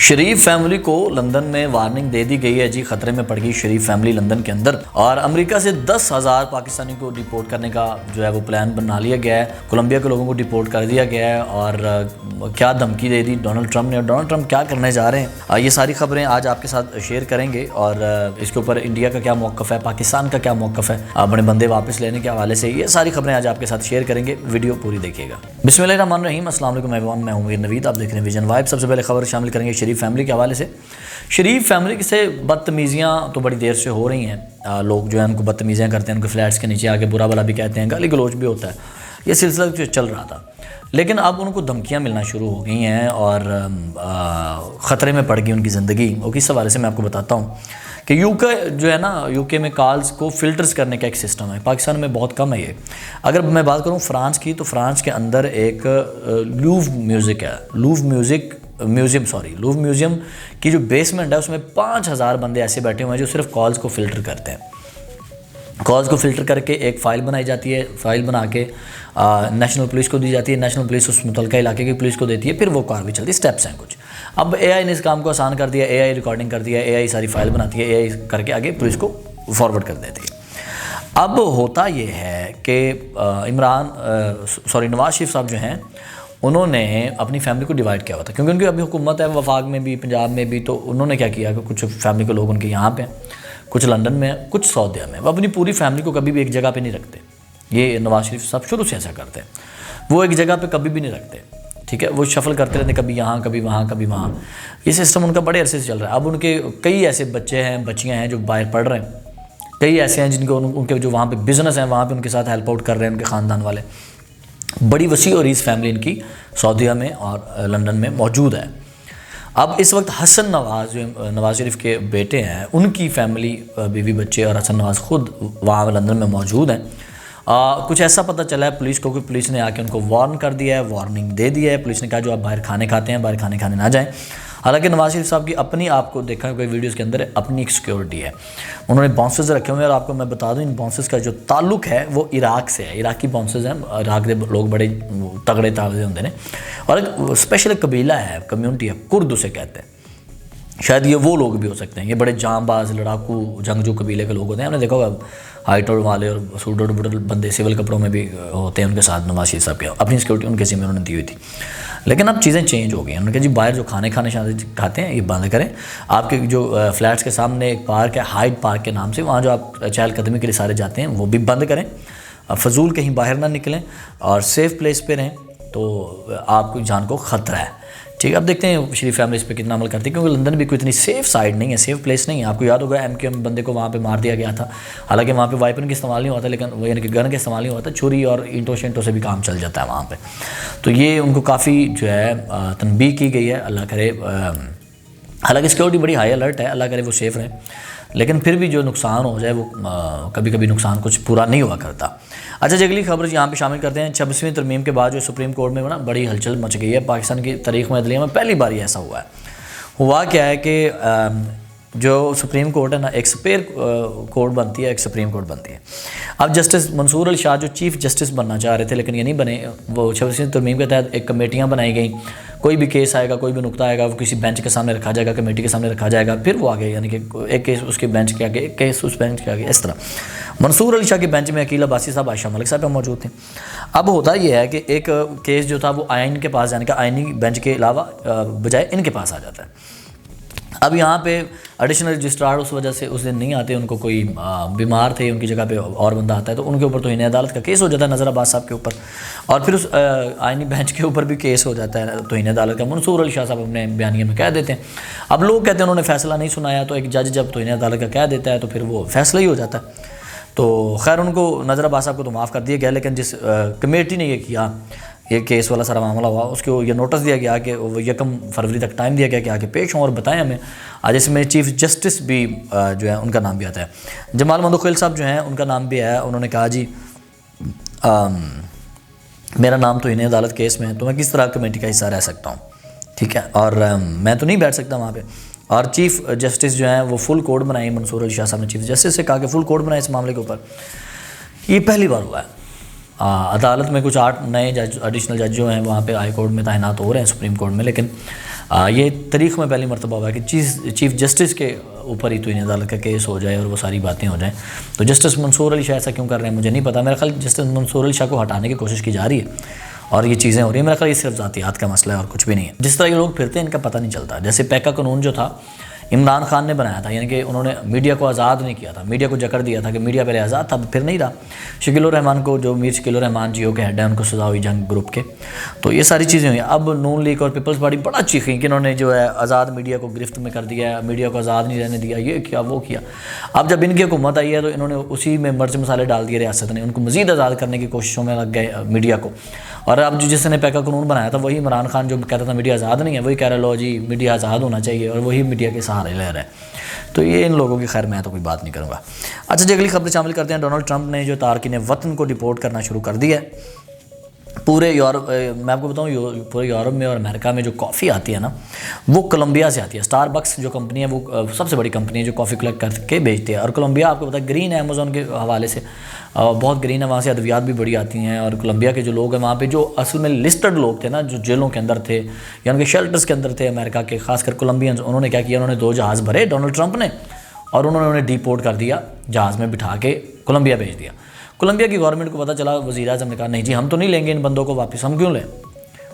शरीफ family को London में warning दे दी गई है जी। खतरे में पड़ गई शरीफ फैमिली लंदन के अंदर। और अमेरिका से 10,000 पाकिस्तानी को डिपोर्ट करने का जो है वो प्लान बना लिया गया है। कोलंबिया के लोगों को डिपोर्ट कर दिया गया है। और क्या धमकी दे दी डोनाल्ड ट्रंप ने, और डोनाल्ड ट्रंप क्या करने जा रहे हैं, ये सारी खबरें आज आपके साथ शेयर करेंगे। और इसके ऊपर इंडिया का क्या मौक़िफ़ है, पाकिस्तान का क्या मौक़िफ़ है अपने बंदे वापस लेने के हवाले से, ये सारी खबरें आज आपके साथ शेयर करेंगे। वीडियो पूरी देखिएगा। बिस्मिल्लाहिर्रहमानिर्रहीम, अस्सलाम वालेकुम एवरीवन, मैं हूं मीर नवीद, आप देख रहे हैं विजन वाइब। सबसे पहले खबर शामिल करेंगे शरीफ फैमिली के हवाले से। शरीफ फैमिली से बदतमीज़ियाँ तो बड़ी देर से हो रही हैं। लोग जो है उनको बदतमीज़ियाँ करते हैं, उनके फ्लैट्स के नीचे आके बुरा भला भी कहते हैं, गाली गलौज भी होता है। ये सिलसिला जो चल रहा था, लेकिन अब उनको धमकियाँ मिलना शुरू हो गई हैं और ख़तरे में पड़ गई उनकी ज़िंदगी। और किस हवाले से मैं आपको बताता हूँ कि यूके जो है ना, यूके में कॉल्स को फ़िल्टर्स करने का एक सिस्टम है। पाकिस्तान में बहुत कम है ये। अगर मैं बात करूँ फ्रांस की, तो फ्रांस के अंदर एक लूव म्यूज़िक है, लूव म्यूज़ियम की जो बेसमेंट है उसमें 5,000 बंदे ऐसे बैठे हुए हैं जो सिर्फ कॉल्स को फ़िल्टर करते हैं। कॉल्स को फ़िल्टर करके एक फ़ाइल बनाई जाती है, फ़ाइल बना के नेशनल पुलिस को दी जाती है, नेशनल पुलिस उस मुतलका इलाके की पुलिस को देती है, फिर वो कार्रवाई चलती है। स्टेप्स हैं कुछ। अब एआई ने इस काम को आसान कर दिया, एआई रिकॉर्डिंग कर दिया, एआई सारी फाइल बनाती है, एआई करके आगे पुलिस को फॉरवर्ड कर देती है। अब होता ये है कि नवाज शरीफ साहब जो हैं उन्होंने अपनी फैमिली को डिवाइड किया हुआ था, क्योंकि उनकी अभी हुकूमत है वफाक में भी, पंजाब में भी। तो उन्होंने क्या किया कि कुछ फैमिली के लोग उनके यहाँ पे हैं, कुछ लंदन में हैं, कुछ सऊदीया में। वो अपनी पूरी फैमिली को कभी भी एक जगह पे नहीं रखते। ये नवाज शरीफ साहब शुरू से ऐसा करते हैं, वो एक जगह पे कभी भी नहीं रखते, ठीक है। वो शफल करते रहते, कभी यहाँ कभी वहाँ कभी वहाँ। ये सिस्टम उनका बड़े अरसे से चल रहा है। अब उनके कई ऐसे बच्चे हैं, बच्चियाँ हैं जो बाहर पढ़ रहे हैं, कई ऐसे हैं जिनको उनके जो वहाँ पे बिज़नेस हैं वहाँ पे उनके साथ हेल्प आउट कर रहे हैं उनके ख़ानदान वाले। बड़ी वसी और रीस फैमिली इनकी सऊदीया में और लंदन में मौजूद है। अब इस वक्त हसन नवाज़ जो नवाज़ शरीफ के बेटे हैं, उनकी फैमिली, बीवी बच्चे और हसन नवाज़ ख़ुद वहाँ लंदन में मौजूद हैं। कुछ ऐसा पता चला है पुलिस को कि पुलिस ने आके उनको वार्न कर दिया है, वार्निंग दे दी है। पुलिस ने कहा जो आप बाहर खाने खाते हैं, बाहर खाने ना जाएं। हालांकि नवाज शरीफ साहब की अपनी, आपको देखा कोई वीडियोस के अंदर, अपनी एक सिक्योरिटी है। उन्होंने बाउंसर्स रखे हुए हैं। और आपको मैं बता दूं, इन बाउंसर्स का जो ताल्लुक है वो इराक से है। इराकी बाउंसर्स हैं, इराक के लोग बड़े तगड़े ताजे होंगे ने। और एक स्पेशल कबीला है, कम्यूनिटी है, कुर्द उसे कहते हैं। शायद ये वो लोग भी हो सकते हैं। ये बड़े जांबाज, लड़ाकू, जंगजू कबीले के लोग होते हैं। हमने देखा होगा हाइट वाले और सूट बुटल बंदे सिविल कपड़ों में भी होते हैं उनके साथ। नवाज शरीफ साहब के अपनी सिक्योरिटी उनके जिम्मे उन्होंने दी हुई थी। लेकिन अब चीज़ें चेंज हो गई हैं। उन्होंने कहा जी बाहर जो खाने खाते हैं ये बंद करें। आपके जो फ्लैट्स के सामने एक पार्क है, हाइड पार्क के नाम से, वहाँ जो आप चहलकदमी के लिए सारे जाते हैं वो भी बंद करें। फजूल कहीं बाहर ना निकलें और सेफ़ प्लेस पे रहें, तो आपकी जान को ख़तरा है, ठीक है। अब देखते हैं शरीफ फैमिली इस पर कितना अमल करती है, क्योंकि लंदन भी कोई इतनी सेफ़ साइड नहीं है, सेफ़ प्लेस नहीं है। आपको याद होगा MQM बंदे को वहाँ पे मार दिया गया था। हालांकि वहाँ पे वाइपन का इस्तेमाल नहीं होता, लेकिन यानी कि गन का इस्तेमाल नहीं होता, छुरी और ईंटों शेंटों से भी काम चल जाता है वहाँ पे। तो ये उनको काफ़ी जो है तनबीह की गई है। अल्लाह करे, हालांकि सिक्योरिटी बड़ी हाई अलर्ट है, अल्लाह करे वो सेफ़ रहे। लेकिन फिर भी जो नुकसान हो जाए वो कभी कभी नुकसान कुछ पूरा नहीं हुआ करता। अच्छा जी, अगली खबर यहाँ पे शामिल करते हैं। 26वीं तरमीम के बाद जो सुप्रीम कोर्ट में ना बड़ी हलचल मच गई है। पाकिस्तान की तारीख़ में अदलिया में पहली बार ही ऐसा हुआ है। हुआ क्या है कि जो सुप्रीम कोर्ट है ना, एक स्पेयर कोर्ट बनती है, एक सुप्रीम कोर्ट बनती है। अब जस्टिस मंसूर अली शाह जो चीफ़ जस्टिस बनना चाह रहे थे, लेकिन ये नहीं बने। वो 26वीं तरमीम के तहत एक कमेटियाँ बनाई गई। कोई भी केस आएगा, कोई भी नुकता आएगा, वो किसी बेंच के सामने रखा जाएगा, कमेटी के सामने रखा जाएगा, फिर वो आगे, यानी कि एक केस उसके बेंच के आगे, एक केस उस बेंच के आगे, इस तरह। मंसूर अली शाह के बेंच में अकील अब्बासी साहब, आयशा मलिक साहब मौजूद थे। अब होता यह है कि एक केस जो था वो आइन के पास, यानी कि आइनी बेंच के अलावा बजाय इनके पास आ जाता है। अब यहाँ पे एडिशनल रजिस्ट्रार उस वजह से उस दिन नहीं आते, उनको कोई बीमार थे, उनकी जगह पे और बंदा आता है, तो उनके ऊपर तौहीन अदालत का केस हो जाता है नज़र अब्बास साहब के ऊपर। और फिर उस आइनी बेंच के ऊपर भी केस हो जाता है तौहीन अदालत का। मंसूर अली शाह साहब अपने बयानिए में कह देते हैं। अब लोग कहते हैं उन्होंने फ़ैसला नहीं सुनाया। तो एक जज जब तौहीन अदालत का कह देता है तो फिर वो फैसला ही हो जाता है। तो खैर उनको, नज़र अब्बास साहब को तो माफ़ कर दिया गया, लेकिन जिस कमेटी ने ये किया, ये केस वाला सारा मामला हुआ, उसको ये नोटिस दिया गया कि 1 फरवरी तक टाइम दिया गया कि आगे पेश हों और बताएं हमें। आज इसमें चीफ़ जस्टिस भी जो है उनका नाम भी आता है। जमाल मंदोखिल साहब जो हैं उनका नाम भी है। उन्होंने कहा जी मेरा नाम तो इन्हें अदालत केस में है, तो मैं किस तरह कमेटी का हिस्सा रह सकता हूँ, ठीक है। और मैं तो नहीं बैठ सकता वहाँ पर। और चीफ़ जस्टिस जो हैं वो फुल कोर्ट बनाई। मंसूर अली शाह साहब ने चीफ़ जस्टिस से कहा कि फुल कोर्ट बनाए इस मामले के ऊपर। ये पहली बार हुआ है। अदालत में कुछ 8 नए जज, एडिशनल जज जो हैं वहाँ पे हाई कोर्ट में तैनात हो रहे हैं, सुप्रीम कोर्ट में। लेकिन ये तारीख़ में पहली मरतबा हुआ है कि चीफ जस्टिस के ऊपर ही तो इन अदालत का केस हो जाए और वो सारी बातें हो जाएं। तो जस्टिस मंसूर अली शाह ऐसा क्यों कर रहे हैं मुझे नहीं पता। मेरा ख्याल जस्टिस मंसूर अली शाह को हटाने की कोशिश की जा रही है और ये चीज़ें हो रही हैं। मेरा ख्याल ये सिर्फ ज़ातियात का मसला है और कुछ भी नहीं है। जिस तरह ये लोग फिरते हैं इनका पता नहीं चलता। जैसे पैका कानून जो था इमरान खान ने बनाया था, यानी कि उन्होंने मीडिया को आज़ाद नहीं किया था, मीडिया को जकड़ दिया था कि मीडिया पहले आज़ाद था फिर नहीं रहा। शकील रहमान को, जो मीर शकील रहमान जियो के हेड हैं, उनको सज़ा हुई जंग ग्रुप के। तो ये सारी चीज़ें हुई। अब नून लीग और पीपल्स पार्टी बड़ा चीखी कि इन्होंने जो है आज़ाद मीडिया को गिरफ्त में कर दिया, मीडिया को आज़ाद नहीं रहने दिया, ये किया वो किया। अब जब इनकी हुकूमत आई है तो इन्होंने उसी में मिर्च मसाले डाल दिए रियासत ने, उनको मज़ीद आज़ाद करने की कोशिशों में लग गए मीडिया को। और अब जो जिसने पैका कानून बनाया था वही इमरान खान जो कहता था मीडिया आज़ाद नहीं है, वही कह रहा लो जी मीडिया आज़ाद होना चाहिए और वही मीडिया के सहारे ले रहा है। तो ये इन लोगों की खैर मैं तो कोई बात नहीं करूँगा। अच्छा जी, अगली खबर शामिल करते हैं। डोनाल्ड ट्रंप ने जो तारकीन वतन को डिपोर्ट करना शुरू कर दिया है। पूरे यूरोप, मैं आपको बताऊँ पूरे यूरोप में और अमेरिका में जो कॉफ़ी आती है ना वो कोलंबिया से आती है। स्टारबक्स जो कंपनी है वो सबसे बड़ी कंपनी है जो कॉफ़ी कलेक्ट करके बेचती है। और कोलंबिया आपको पता है ग्रीन है, अमेज़ॉन के हवाले से बहुत ग्रीन है, वहाँ से अद्वियात भी बड़ी आती हैं। और कोलंबिया के जो लोग हैं वहाँ पे जो असल में लिस्टेड लोग थे ना, जो जेलों के अंदर थे या उनके शेल्टर्स के अंदर थे अमेरिका के, खासकर कोलंबियंस, उन्होंने क्या किया, उन्होंने 2 जहाज़ भरे डोनाल्ड ट्रंप ने और उन्होंने उन्हें डिपोर्ट कर दिया, जहाज़ में बिठा के कोलंबिया भेज दिया। कोलंबिया की गवर्नमेंट को पता चला, वज़ीर आज़म ने कहा नहीं जी हम तो नहीं लेंगे इन बंदों को वापस, हम क्यों लें।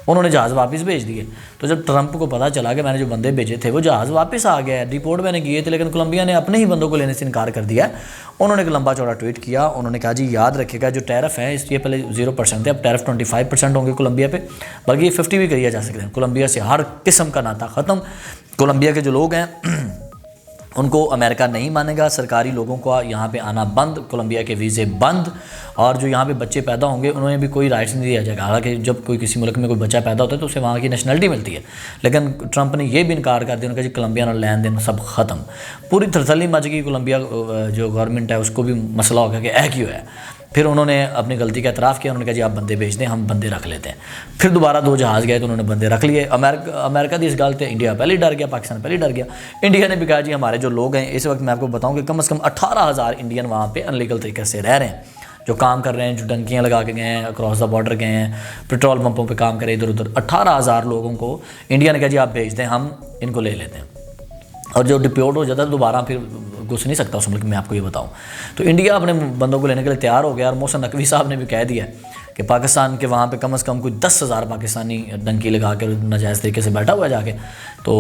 उन्होंने जहाज़ वापस भेज दिए। तो जब ट्रंप को पता चला कि मैंने जो बंदे भेजे थे वो जहाज़ वापस आ गया है, डिपोर्ट मैंने किए थे, लेकिन कोलंबिया ने अपने ही बंदों को लेने से इनकार कर दिया। उन्होंने एक लंबा चौड़ा ट्वीट किया। उन्होंने कहा जी याद रखिएगा जो टैरिफ है इसलिए पहले 0% थे, अब टैरिफ 25% होंगे कोलंबिया पे, बल्कि ये 50 भी किया जा सकते हैं। कोलंबिया से हर किस्म का नाता ख़त्म। कोलंबिया के जो लोग हैं उनको अमेरिका नहीं मानेगा, सरकारी लोगों को यहाँ पे आना बंद, कोलंबिया के वीज़े बंद, और जो यहाँ पे बच्चे पैदा होंगे उन्हें भी कोई राइट्स नहीं दिया जाएगा। हालांकि जब कोई किसी मुल्क में कोई बच्चा पैदा होता है तो उसे वहाँ की नेशनलिटी मिलती है, लेकिन ट्रंप ने ये भी इनकार कर दिया। उन्होंने कहा जी कोलंबिया ना लेन देन सब ख़त्म। पूरी थरथली मच गई। कोलंबिया जो गवर्नमेंट है उसको भी मसला हो गया कि क्यों है। फिर उन्होंने अपनी गलती का एतराफ़ किया। उन्होंने कहा जी आप बंदे भेज दें, हम बंदे रख लेते हैं। फिर दोबारा 2 जहाज़ गए तो उन्होंने बंदे रख लिए। अमेरिका की इस गल से इंडिया पहले ही डर गया, पाकिस्तान पहले ही डर गया। इंडिया ने भी कहा जी हमारे जो लोग हैं, इस वक्त मैं आपको बताऊं कि कम से कम 18,000 इंडियन वहाँ पे अनलीगल तरीके से रह रहे हैं, जो काम कर रहे हैं, जो डंकियाँ लगा के गए हैं, अक्रॉस द बॉर्डर गए हैं, पेट्रोल पंपों पर काम करें इधर उधर। 18,000 लोगों को इंडिया ने कहा जी आप भेज दें, हम इनको ले लेते हैं। और जो डिपोर्ट हो जाता है दोबारा फिर घुस नहीं सकता उस मुल्क में, आपको ये बताऊं। तो इंडिया अपने बंदों को लेने के लिए तैयार हो गया। और मोहसिन नकवी साहब ने भी कह दिया कि पाकिस्तान के वहाँ पे कम से कम कोई 10,000 पाकिस्तानी डंकी लगा कर नाजायज़ तरीके से बैठा हुआ है जाके। तो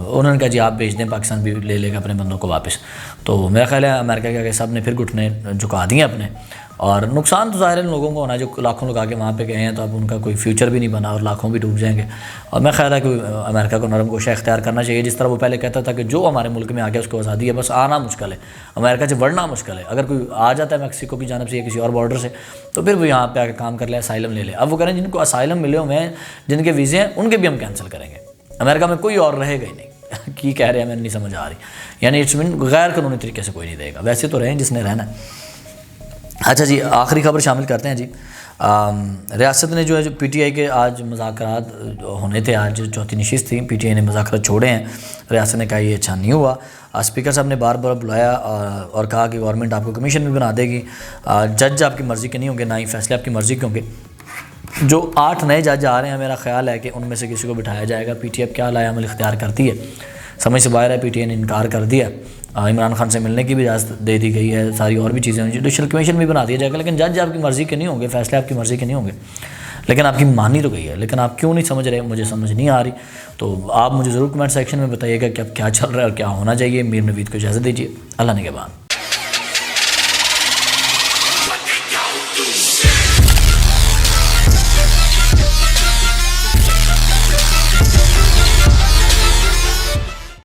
उन्होंने कहा जी आप भेज दें, पाकिस्तान भी ले लेगा अपने बंदों को वापस। तो मेरा ख्याल है अमेरिका के आगे सब ने फिर घुटने झुका दिए अपने। और नुकसान तो ज़ाहिर इन लोगों को होना जो लाखों लोग आके वहाँ पे गए हैं, तो अब उनका कोई फ्यूचर भी नहीं बना और लाखों भी डूब जाएंगे। और मैं ख्याल है कि अमेरिका को नरम गोशा इख्तियार करना चाहिए। जिस तरह वो पहले कहता था कि जो हमारे मुल्क में आ गया उसको आज़ादी है, बस आना मुश्किल है, अमेरिका से बढ़ना मुश्किल है। अगर कोई आ जाता है मैक्सिको की जानब से या किसी और बॉर्डर से, तो फिर वो यहाँ पे आके काम कर ले, असाइलम ले ले। अब वो करें जिनको असाइलम मिले हुए हैं, जिनके वीज़े हैं, उनके भी हम कैंसिल करेंगे। अमेरिका में कोई और रहेगा ही नहीं। की कह रहे हैं मैंने नहीं समझ आ रही, यानी इट्स मीन गैर कानूनी तरीके से कोई नहीं देगा, वैसे तो रहें जिसने रहना है। अच्छा जी, आखिरी खबर शामिल करते हैं जी। रियासत ने जो है, जो पीटीआई के आज मुज़ाकरात होने थे, आज चौथी नशिस्त थी, पीटीआई ने मुज़ाकरात छोड़े हैं। रियासत ने कहा ये अच्छा नहीं हुआ। स्पीकर साहब ने बार बार बुलाया और कहा कि गवर्नमेंट आपको कमीशन भी बना देगी, जज आपकी मर्ज़ी के नहीं होंगे, ना ही फैसले आपकी मर्ज़ी के होंगे। जो 8 नए जज आ रहे हैं, मेरा ख्याल है कि उनमें से किसी को बिठाया जाएगा। पीटीआई क्या लाया अमल इख्तियार करती है, समझ से बाहर है। पीटीआई ने इनकार कर दिया। इमरान खान से मिलने की भी इजाज़त दे दी गई है, सारी और भी चीज़ें, जुडिशल कमीशन भी बना दिया जाएगा। लेकिन जज आपकी मर्ज़ी के नहीं होंगे, फैसले आपकी मर्ज़ी के नहीं होंगे, लेकिन आपकी मानी तो गई है। लेकिन आप क्यों नहीं समझ रहे, मुझे समझ नहीं आ रही। तो आप मुझे ज़रूर कमेंट सेक्शन में बताइएगा कि अब क्या चल रहा है और क्या होना चाहिए। मीर नवीद को इजाज़त दीजिए। अल्लाह निगहबान।